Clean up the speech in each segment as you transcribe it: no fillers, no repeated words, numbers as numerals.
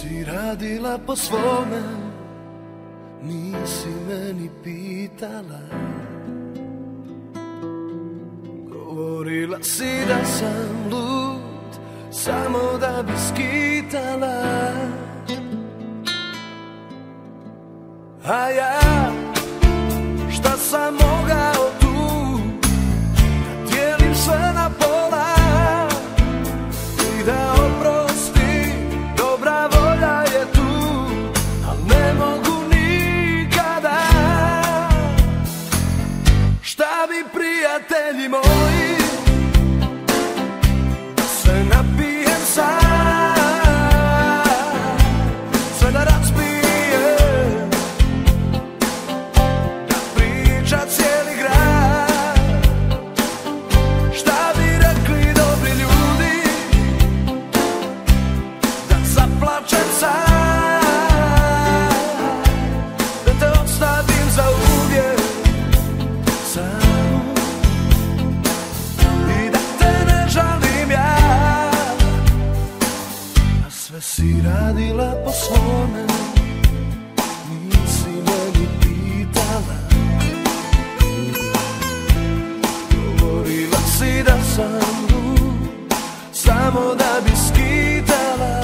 si radila po svome, nisi meni pitala. Govorila si da sam lud, samo da bi skitala. A ja, šta sam mogao tu, da dijelim sve na pola i da oprosti, dobra volja je tu, al ne mogu nikada. Šta bi prijatelji moji, da se napijem sam, sve da raspijem, da priča cijeli grad. Šta bi rekli dobri ljudi, da zaplačem sam, da te ostavim za uvijek sam i da te ne žalim ja. A sve si radila po svome, nisi meni pitala. Govorila si da sam lud, samo da bi skitala.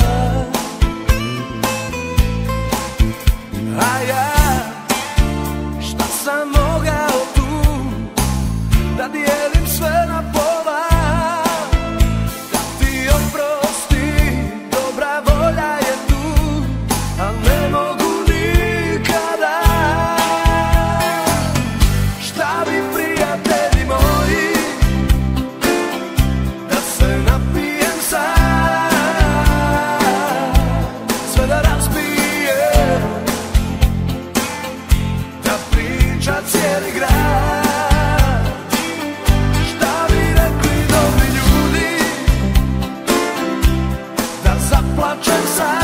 A ja, šta sam mogao tu, da dijelim sve na pola, da ti oprostim, dobra volja je tu, al ne mogu nikada. Šta bi prijatelji moji, da se napijem sam, sve da raspijem, da priča cijeli grad. Šta bi rekli dobri ljudi, da zaplačem sam,